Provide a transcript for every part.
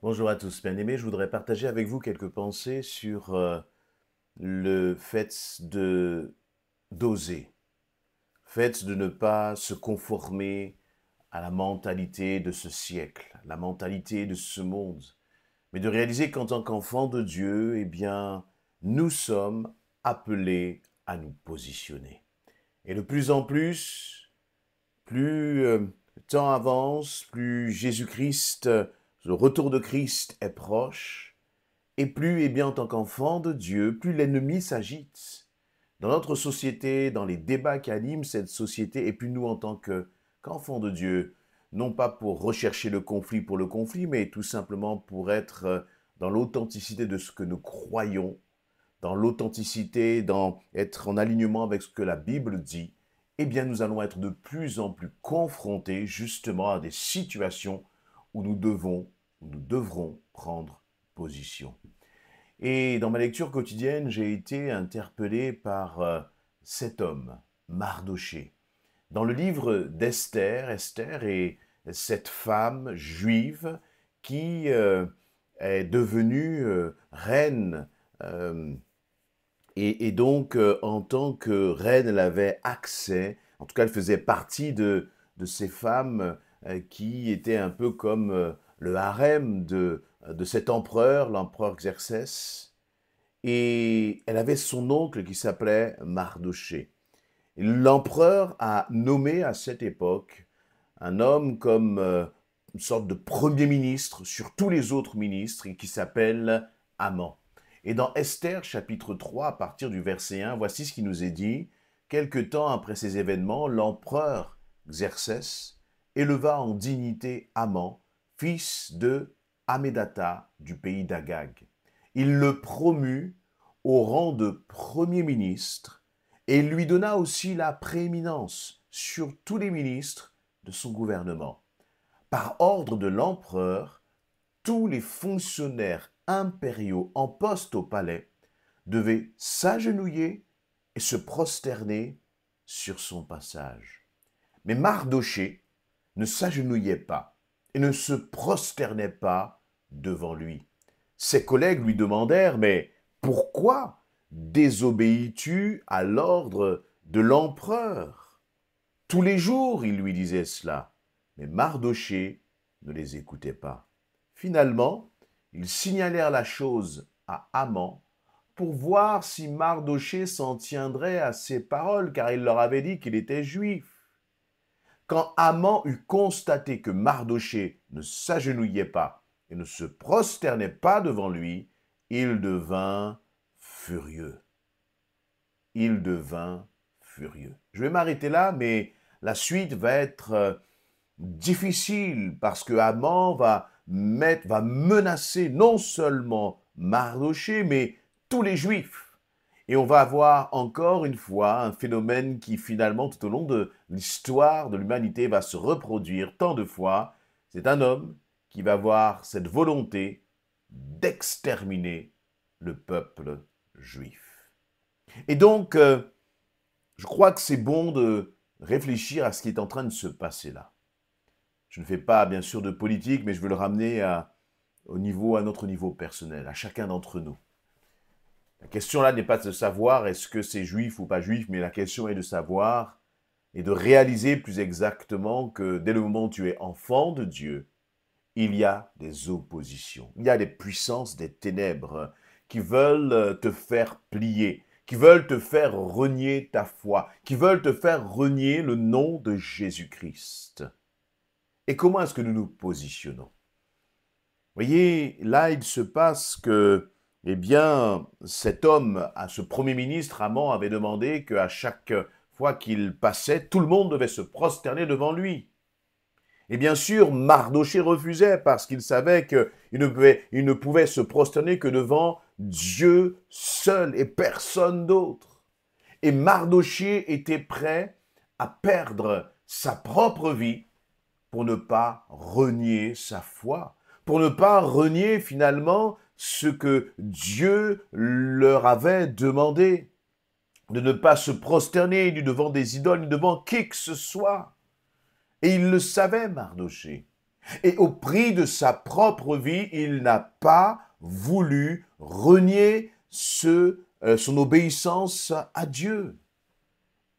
Bonjour à tous, bien-aimés. Je voudrais partager avec vous quelques pensées sur le fait de d'oser, fait de ne pas se conformer à la mentalité de ce siècle, la mentalité de ce monde, mais de réaliser qu'en tant qu'enfants de Dieu, eh bien, nous sommes appelés à nous positionner. Et de plus en plus, plus le temps avance, plus Jésus-Christ, le retour de Christ est proche, et plus, eh bien, en tant qu'enfant de Dieu, plus l'ennemi s'agite dans notre société, dans les débats qui animent cette société, et puis nous, en tant qu'enfants de Dieu, non pas pour rechercher le conflit pour le conflit, mais tout simplement pour être dans l'authenticité de ce que nous croyons, dans l'authenticité, dans être en alignement avec ce que la Bible dit, eh bien, nous allons être de plus en plus confrontés justement à des situations où où nous devrons prendre position. Et dans ma lecture quotidienne, j'ai été interpellé par cet homme, Mardoché. Dans le livre d'Esther, Esther est cette femme juive qui est devenue reine. euh, et donc, en tant que reine, elle avait accès, en tout cas, elle faisait partie de ces femmes qui étaient un peu comme le harem de cet empereur, l'empereur Xerxès. Et elle avait son oncle qui s'appelait Mardoché. L'empereur a nommé à cette époque un homme comme une sorte de premier ministre sur tous les autres ministres et qui s'appelle Haman. Et dans Esther chapitre 3, à partir du verset 1, voici ce qui nous est dit. Quelque temps après ces événements, l'empereur Xerxès éleva en dignité Haman, fils de Hammédatha du pays d'Agag. Il le promut au rang de premier ministre et lui donna aussi la prééminence sur tous les ministres de son gouvernement. Par ordre de l'empereur, tous les fonctionnaires impériaux en poste au palais devaient s'agenouiller et se prosterner sur son passage. Mais Mardoché ne s'agenouillait pas et ne se prosternait pas devant lui. Ses collègues lui demandèrent, mais pourquoi désobéis-tu à l'ordre de l'empereur? Tous les jours, il lui disait cela, mais Mardoché ne les écoutait pas. Finalement, ils signalèrent la chose à Haman pour voir si Mardoché s'en tiendrait à ses paroles, car il leur avait dit qu'il était juif. Quand Haman eut constaté que Mardoché ne s'agenouillait pas et ne se prosternait pas devant lui, il devint furieux. Il devint furieux. Je vais m'arrêter là, mais la suite va être difficile parce que Haman va menacer non seulement Mardoché, mais tous les Juifs. Et on va avoir encore une fois un phénomène qui finalement tout au long de l'histoire de l'humanité va se reproduire tant de fois. C'est un homme qui va avoir cette volonté d'exterminer le peuple juif. Et donc, je crois que c'est bon de réfléchir à ce qui est en train de se passer là. Je ne fais pas bien sûr de politique, mais je veux le ramener à notre niveau personnel, à chacun d'entre nous. La question là n'est pas de savoir est-ce que c'est juif ou pas juif, mais la question est de savoir et de réaliser plus exactement que dès le moment où tu es enfant de Dieu, il y a des oppositions, il y a des puissances des ténèbres qui veulent te faire plier, qui veulent te faire renier ta foi, qui veulent te faire renier le nom de Jésus-Christ. Et comment est-ce que nous nous positionnons? Voyez, là, il se passe que, eh bien, cet homme, à ce premier ministre, Haman, avait demandé qu'à chaque fois qu'il passait, tout le monde devait se prosterner devant lui. Et bien sûr, Mardoché refusait parce qu'il savait il ne pouvait se prosterner que devant Dieu seul et personne d'autre. Et Mardoché était prêt à perdre sa propre vie pour ne pas renier sa foi, pour ne pas renier finalement ce que Dieu leur avait demandé, de ne pas se prosterner ni devant des idoles, ni devant qui que ce soit. Et il le savait, Mardoché. Et au prix de sa propre vie, il n'a pas voulu renier son obéissance à Dieu.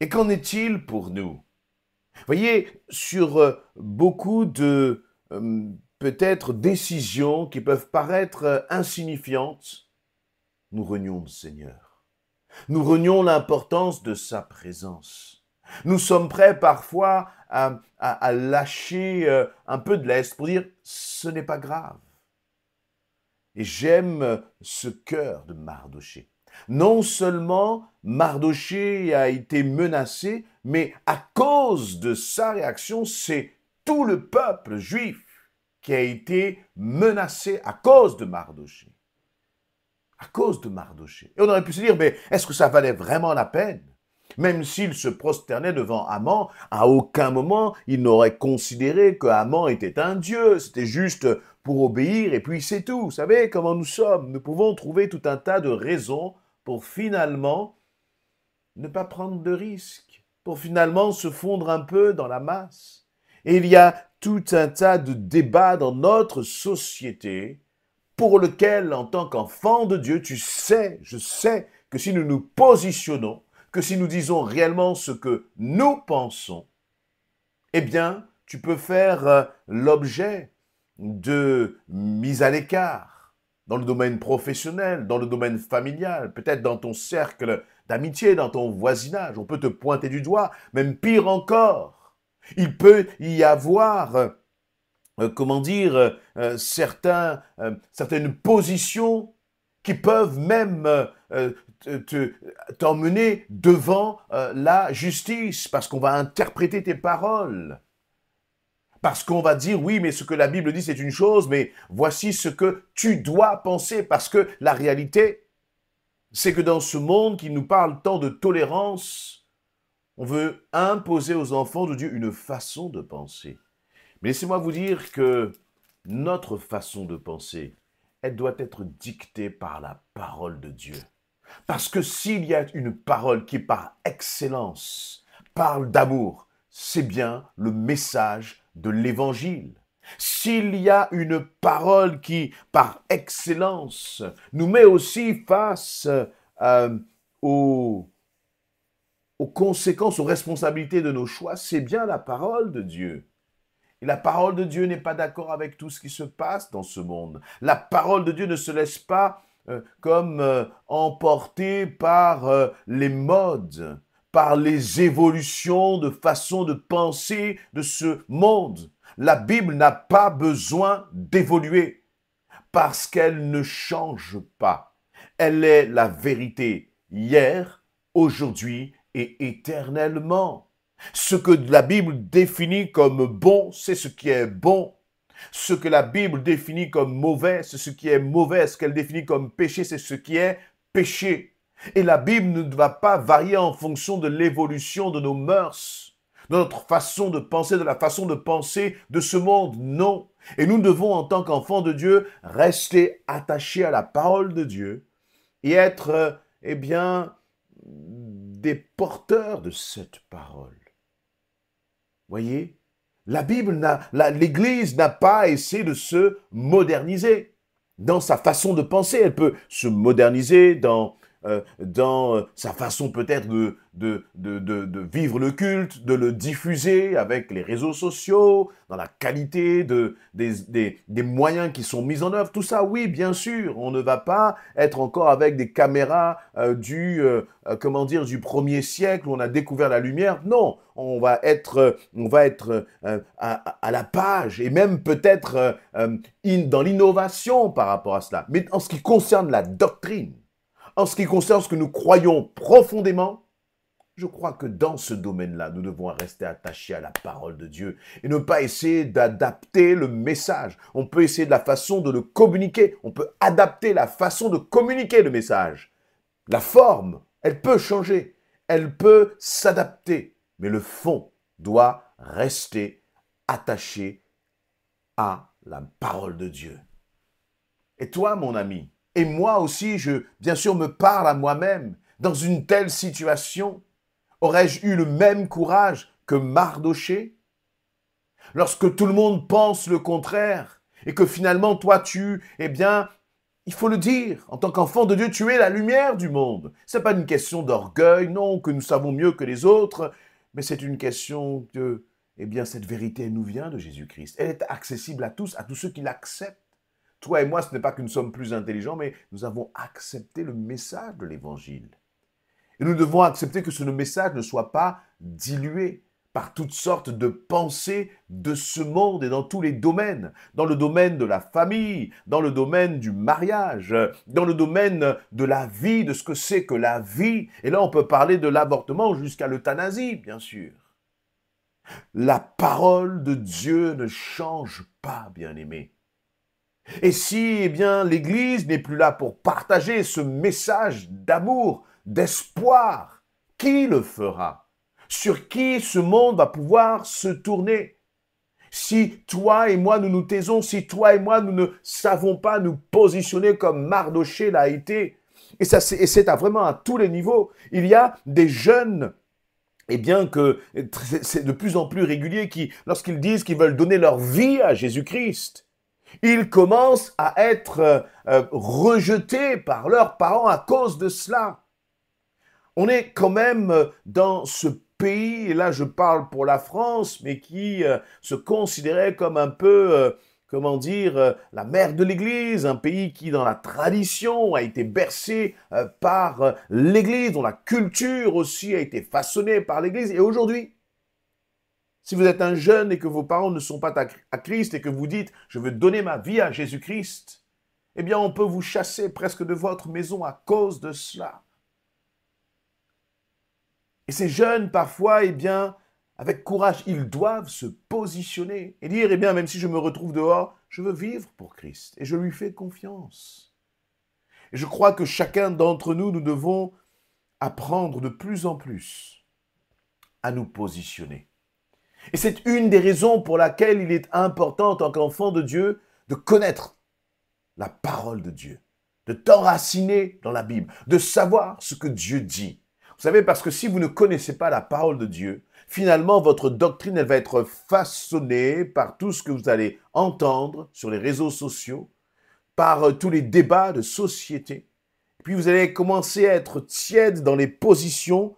Et qu'en est-il pour nous? Voyez, sur beaucoup de peut-être décisions qui peuvent paraître insignifiantes, nous renions le Seigneur. Nous renions l'importance de sa présence. Nous sommes prêts parfois à lâcher un peu de lest pour dire « ce n'est pas grave ». Et j'aime ce cœur de Mardochée. Non seulement Mardochée a été menacé, mais à cause de sa réaction, c'est tout le peuple juif qui a été menacé à cause de Mardochée. À cause de Mardochée. Et on aurait pu se dire, mais est-ce que ça valait vraiment la peine? Même s'il se prosternait devant Haman, à aucun moment il n'aurait considéré que Haman était un dieu. C'était juste pour obéir et puis c'est tout. Vous savez comment nous sommes. Nous pouvons trouver tout un tas de raisons pour finalement ne pas prendre de risques, pour finalement se fondre un peu dans la masse. Et il y a tout un tas de débats dans notre société pour lequel, en tant qu'enfant de Dieu, tu sais, je sais que si nous nous positionnons, que si nous disons réellement ce que nous pensons, eh bien, tu peux faire l'objet de mise à l'écart dans le domaine professionnel, dans le domaine familial, peut-être dans ton cercle d'amitié, dans ton voisinage. On peut te pointer du doigt, même pire encore. Il peut y avoir, certaines positions qui peuvent même t'emmener devant la justice, parce qu'on va interpréter tes paroles. Parce qu'on va dire, oui, mais ce que la Bible dit, c'est une chose, mais voici ce que tu dois penser. Parce que la réalité, c'est que dans ce monde qui nous parle tant de tolérance, on veut imposer aux enfants de Dieu une façon de penser. Mais laissez-moi vous dire que notre façon de penser, elle doit être dictée par la parole de Dieu. Parce que s'il y a une parole qui, par excellence, parle d'amour, c'est bien le message de l'Évangile. S'il y a une parole qui, par excellence, nous met aussi face aux conséquences, aux responsabilités de nos choix, c'est bien la parole de Dieu. Et la parole de Dieu n'est pas d'accord avec tout ce qui se passe dans ce monde. La parole de Dieu ne se laisse pas emporter par les modes, par les évolutions de façon de penser de ce monde. La Bible n'a pas besoin d'évoluer parce qu'elle ne change pas. Elle est la vérité hier, aujourd'hui et éternellement. Ce que la Bible définit comme bon, c'est ce qui est bon. Ce que la Bible définit comme mauvais, c'est ce qui est mauvais. Ce qu'elle définit comme péché, c'est ce qui est péché. Et la Bible ne va pas varier en fonction de l'évolution de nos mœurs, de notre façon de penser, de la façon de penser de ce monde. Non. Et nous devons, en tant qu'enfants de Dieu, rester attachés à la parole de Dieu et être, des porteurs de cette parole. Voyez, l'Église n'a pas essayé de se moderniser dans sa façon de penser. Elle peut se moderniser dans sa façon peut-être de vivre le culte, de le diffuser avec les réseaux sociaux, dans la qualité des moyens qui sont mis en œuvre. Tout ça, oui, bien sûr, on ne va pas être encore avec des caméras du 1er siècle où on a découvert la lumière. Non, on va être à la page et même peut-être dans l'innovation par rapport à cela. Mais en ce qui concerne la doctrine, en ce qui concerne ce que nous croyons profondément, je crois que dans ce domaine-là, nous devons rester attachés à la parole de Dieu et ne pas essayer d'adapter le message. On peut essayer de la façon de le communiquer. On peut adapter la façon de communiquer le message. La forme, elle peut changer. Elle peut s'adapter. Mais le fond doit rester attaché à la parole de Dieu. Et toi, mon ami, et moi aussi, bien sûr, me parle à moi-même. Dans une telle situation, aurais-je eu le même courage que Mardochée? lorsque tout le monde pense le contraire, et que finalement, toi, eh bien, il faut le dire, en tant qu'enfant de Dieu, tu es la lumière du monde. Ce n'est pas une question d'orgueil, non, que nous savons mieux que les autres, mais c'est une question que, eh bien, cette vérité, elle nous vient de Jésus-Christ. Elle est accessible à tous ceux qui l'acceptent. Toi et moi, ce n'est pas que nous sommes plus intelligents, mais nous avons accepté le message de l'Évangile. Et nous devons accepter que ce message ne soit pas dilué par toutes sortes de pensées de ce monde et dans tous les domaines. Dans le domaine de la famille, dans le domaine du mariage, dans le domaine de la vie, de ce que c'est que la vie. Et là, on peut parler de l'avortement jusqu'à l'euthanasie, bien sûr. La parole de Dieu ne change pas, bien-aimés. Et si, eh bien, l'Église n'est plus là pour partager ce message d'amour, d'espoir, qui le fera? Sur qui ce monde va pouvoir se tourner? Si toi et moi nous nous taisons, si toi et moi nous ne savons pas nous positionner comme Mardochée l'a été, et c'est vraiment à tous les niveaux. Il y a des jeunes, et bien que c'est de plus en plus régulier, qui, lorsqu'ils disent qu'ils veulent donner leur vie à Jésus-Christ, ils commencent à être rejetés par leurs parents à cause de cela. On est quand même dans ce pays, et là je parle pour la France, mais qui se considérait comme un peu, comment dire, la mère de l'Église, un pays qui dans la tradition a été bercé par l'Église, dont la culture aussi a été façonnée par l'Église. Et aujourd'hui, si vous êtes un jeune et que vos parents ne sont pas à Christ et que vous dites « je veux donner ma vie à Jésus-Christ », eh bien on peut vous chasser presque de votre maison à cause de cela. Et ces jeunes, parfois, eh bien, avec courage, ils doivent se positionner et dire, eh bien, même si je me retrouve dehors, je veux vivre pour Christ et je lui fais confiance. Et je crois que chacun d'entre nous, nous devons apprendre de plus en plus à nous positionner. Et c'est une des raisons pour laquelle il est important, en tant qu'enfant de Dieu, de connaître la parole de Dieu, de t'enraciner dans la Bible, de savoir ce que Dieu dit. Vous savez, parce que si vous ne connaissez pas la parole de Dieu, finalement, votre doctrine, elle va être façonnée par tout ce que vous allez entendre sur les réseaux sociaux, par tous les débats de société. Et puis, vous allez commencer à être tiède dans les positions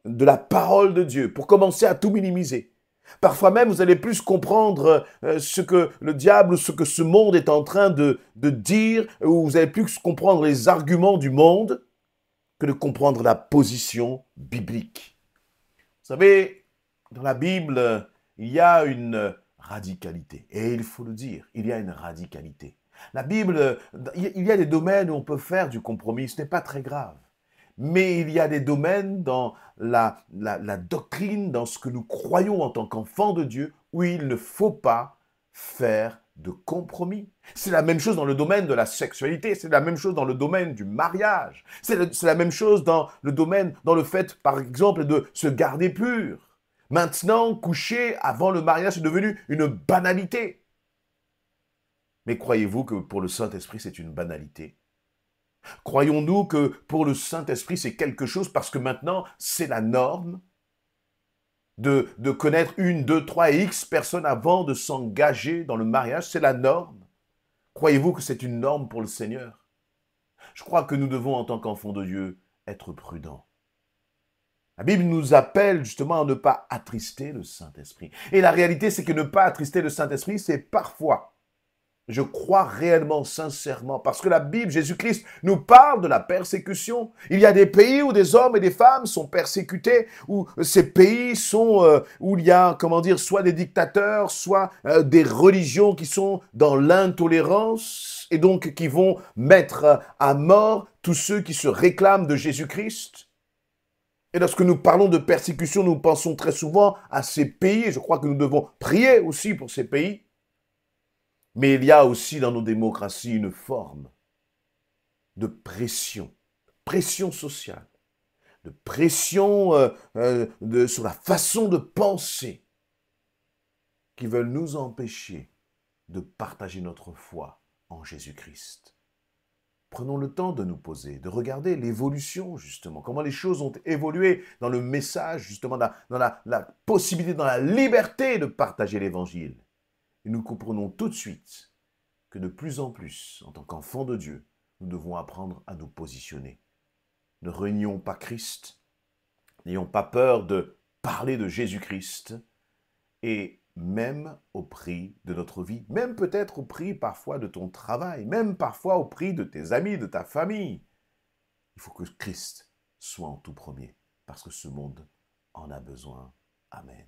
de la parole de Dieu, pour commencer à tout minimiser. Parfois même, vous allez plus comprendre ce que le diable ou ce que ce monde est en train de dire, ou vous allez plus comprendre les arguments du monde, que de comprendre la position biblique. Vous savez, dans la Bible, il y a une radicalité. Et il faut le dire, il y a une radicalité. La Bible, il y a des domaines où on peut faire du compromis, ce n'est pas très grave. Mais il y a des domaines dans la doctrine, dans ce que nous croyons en tant qu'enfants de Dieu, où il ne faut pas faire de compromis. C'est la même chose dans le domaine de la sexualité, c'est la même chose dans le domaine du mariage, c'est la même chose dans le domaine, dans le fait, par exemple, de se garder pur. Maintenant, coucher avant le mariage c'est devenu une banalité. Mais croyez-vous que pour le Saint-Esprit, c'est une banalité? Croyons-nous que pour le Saint-Esprit, c'est quelque chose parce que maintenant, c'est la norme de connaître une, deux, trois et X personnes avant de s'engager dans le mariage, c'est la norme. Croyez-vous que c'est une norme pour le Seigneur? Je crois que nous devons, en tant qu'enfants de Dieu, être prudents. La Bible nous appelle justement à ne pas attrister le Saint-Esprit. Et la réalité, c'est que ne pas attrister le Saint-Esprit, c'est parfois, je crois réellement, sincèrement, parce que la Bible, Jésus-Christ, nous parle de la persécution. Il y a des pays où des hommes et des femmes sont persécutés, où ces pays sont, où il y a, comment dire, soit des dictateurs, soit des religions qui sont dans l'intolérance, et donc qui vont mettre à mort tous ceux qui se réclament de Jésus-Christ. Et lorsque nous parlons de persécution, nous pensons très souvent à ces pays, et je crois que nous devons prier aussi pour ces pays. Mais il y a aussi dans nos démocraties une forme de pression sociale, de pression sur la façon de penser qui veulent nous empêcher de partager notre foi en Jésus-Christ. Prenons le temps de nous poser, de regarder l'évolution, justement, comment les choses ont évolué dans le message, justement, dans la possibilité, dans la liberté de partager l'Évangile. Et nous comprenons tout de suite que de plus en plus, en tant qu'enfants de Dieu, nous devons apprendre à nous positionner. Ne renions pas Christ, n'ayons pas peur de parler de Jésus-Christ, et même au prix de notre vie, même peut-être au prix parfois de ton travail, même parfois au prix de tes amis, de ta famille. Il faut que Christ soit en tout premier, parce que ce monde en a besoin. Amen.